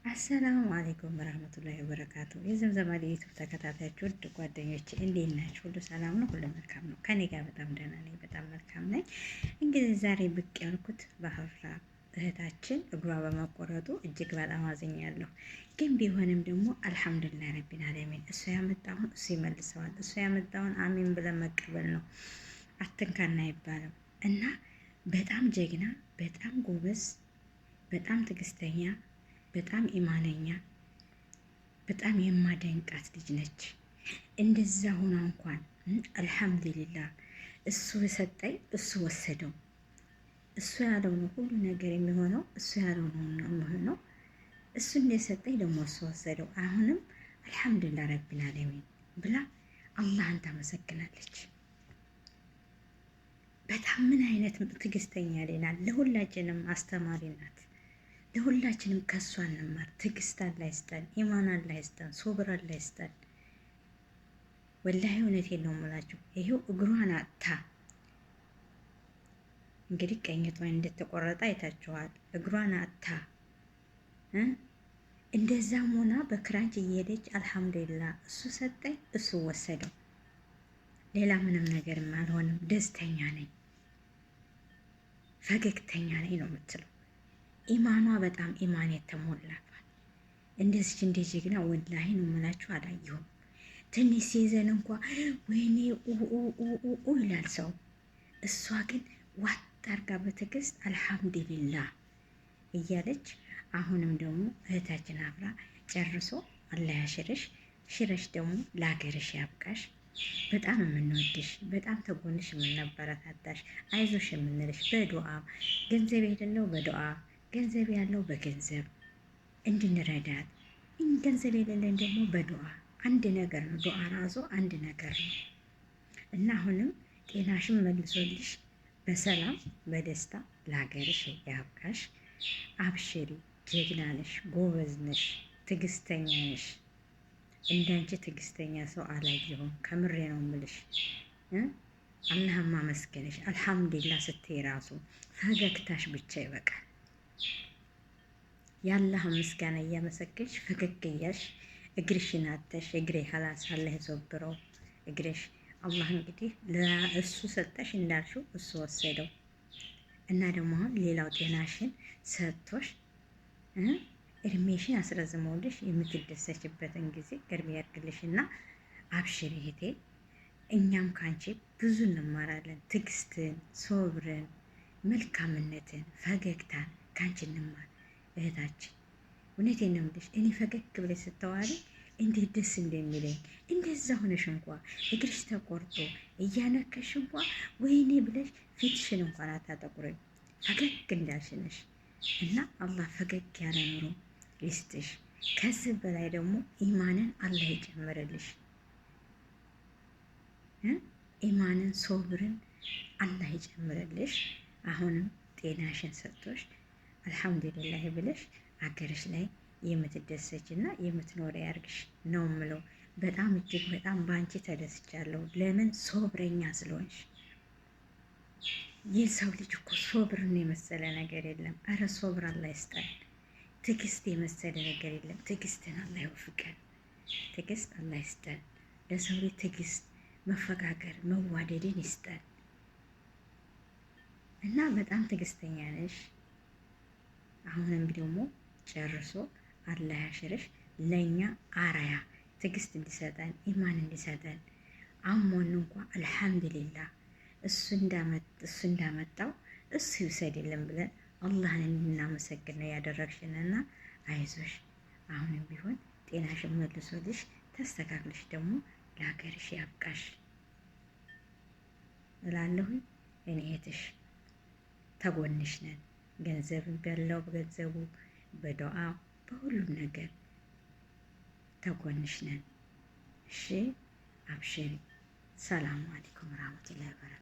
አሰላሙ አለይኩም ወራህመቱላሂ ወበረካቱ። የዘምዘም ዩቲዩብ ተከታታዮች ውድ ጓደኞች እንዴት ናችሁ? ሁሉ ሰላም ነው? ሁሉ መልካም ነው? ከኔ ጋር በጣም ደህና ነኝ፣ በጣም መልካም ነኝ። እንግዲህ ዛሬ ብቅ ያልኩት ባህራ እህታችን እግሯ በመቆረጡ እጅግ በጣም አዝኛለሁ። ግን ቢሆንም ደግሞ አልሐምዱሊላህ ረቢል ዓለሚን እሱ ያመጣውን እሱ ይመልሰዋል። እሱ ያመጣውን አሚን ብለን መቀበል ነው። አትንካና አይባልም እና በጣም ጀግና፣ በጣም ጎበዝ፣ በጣም ትዕግስተኛ፣ በጣም ኢማነኛ፣ በጣም የማደንቃት ልጅ ነች። እንደዛ ሆና እንኳን አልሐምዱሊላህ እሱ የሰጠኝ እሱ ወሰደው። እሱ ያለው ነው ሁሉ ነገር የሚሆነው። እሱ ያለው ነው የሚሆነው። እሱ እንደሰጠኝ ደግሞ እሱ ወሰደው። አሁንም አልሐምዱሊላህ ረቢል ዓለሚን ብላ አላህን ታመሰግናለች። በጣም ምን አይነት ትዕግስተኛ ሌና ለሁላችንም አስተማሪ ናት። ለሁላችንም ከሷ እንማር። ትዕግስት አላህ ይስጠን፣ ኢማን አላህ ይስጠን፣ ሶብር አላህ ይስጠን። ወላሂ እውነቴን ነው የምላችሁ። ይሄው እግሯን አጥታ እንግዲህ ቀኝቷን እንደተቆረጠ አይታችኋል። እግሯን አጥታ እንደዛም ሆና በክራንች እየሄደች አልሐምዱሊላህ እሱ ሰጠኝ እሱ ወሰደው። ሌላ ምንም ነገርም አልሆንም። ደስተኛ ነኝ፣ ፈገግተኛ ነኝ ነው የምትለው። ኢማኗ በጣም ኢማን የተሞላባት እንደዚች እንደ ጀግና ወላሂ ነው የምላችሁ አላየሁም። ትንሽ ሲይዘን እንኳ ወይኔ ይላል ሰው። እሷ ግን ዋጥ አርጋ በትዕግስት አልሐምዱሊላህ እያለች አሁንም ደግሞ እህታችን አብራ ጨርሶ አላህ ያሽርሽ፣ ሽረሽ ደግሞ ለሀገርሽ ያብቃሽ። በጣም የምንወድሽ፣ በጣም ተጎንሽ የምናበረታታሽ፣ አይዞሽ የምንልሽ በዱዓ ገንዘብ የሌለው በዱዓ ገንዘብ ያለው በገንዘብ እንድንረዳት፣ ገንዘብ የሌለን ደግሞ በዱዓ አንድ ነገር ነው። ዱዓ ራሱ አንድ ነገር ነው እና አሁንም ጤናሽን መልሶልሽ በሰላም በደስታ ለሀገርሽ ያብቃሽ። አብሽሪ፣ ጀግና ነሽ፣ ጎበዝ ነሽ፣ ትዕግስተኛ ነሽ። እንዳንቺ ትዕግስተኛ ሰው አላየሁም። ከምሬ ነው የምልሽ። አላህን ማመስገንሽ አልሐምዱሊላህ ስትይ ራሱ ፈገግታሽ ብቻ ይበቃል። የአላህ ምስጋና እያመሰገንሽ ፈገግ እያልሽ እግርሽን አተሽ እግሬ ሀላስ አላህ የዞብረው እግርሽ አላህ እንግዲህ ለእሱ ሰጠሽ እንዳልሽው እሱ ወሰደው እና ደግሞ አሁን ሌላው ጤናሽን ሰጥቶሽ እድሜሽን አስረዝመውልሽ የምትደሰችበትን ጊዜ ቅርብ ያድርግልሽና አብሽሪ እህቴ። እኛም ካንቺ ብዙ እንማራለን። ትዕግስትን፣ ሶብርን፣ መልካምነትን፣ ፈገግታን ካንቺ እንማር እህታችን። እውነቴን ነው የምልሽ። እኔ ፈገግ ብለሽ ስተዋሪ እንዴት ደስ እንደሚለኝ። እንደዛ ሆነሽ እንኳ እግርሽ ተቆርጦ እያነከሽ እንኳ ወይኔ ብለሽ ፊትሽን እንኳን አታጠቁረኝ። ፈገግ እንዳልሽ ነሽ እና አላህ ፈገግ ያለ ኑሮ ይስጥሽ። ከዚህ በላይ ደግሞ ኢማንን አላህ ይጨምርልሽ። ኢማንን ሶብርን አላህ ይጨምርልሽ። አሁንም ጤናሽን ሰጥቶሽ አልሐምዱሊላህ ብለሽ አገርሽ ላይ የምትደሰች እና የምትኖረ ያርግሽ ነው ምለው። በጣም እጅግ በጣም በአንቺ ተደስቻለሁ። ለምን ሶብረኛ ስለሆንሽ። የሰው ልጅ እኮ ሶብርን የመሰለ ነገር የለም። አረ ሶብር አላህ ይስጠን። ትዕግስት የመሰለ ነገር የለም። ትዕግስትን አላህ ይወፍቀን። ትዕግስት አላህ ይስጠን። ለሰው ልጅ ትዕግስት፣ መፈቃቀር፣ መዋደድን ይስጠን እና በጣም ትዕግስተኛ ነሽ። አሁንም ደግሞ ጨርሶ አላህ ያሽርሽ። ለእኛ አራያ ትዕግስት እንዲሰጠን፣ ኢማን እንዲሰጠን። አሞን እንኳ አልሐምዱሊላህ እሱ እንዳመጣው እሱ ይውሰድልን ብለን አላህን እንድናመሰግን ነው ያደረግሽንና አይዞሽ። አሁንም ቢሆን ጤናሽን መልሶልሽ ተስተካክልሽ ደግሞ ለሀገርሽ ያብቃሽ እላለሁኝ። እኔ እህትሽ ተጎንሽ ነን። ገንዘብ በለው በገንዘቡ በዱዓ በሁሉም ነገር ተጎንሽ ነን። እሺ አብሽሪ። ሰላሙ አለይኩም ወራህመቱላሂ ወበረካቱ።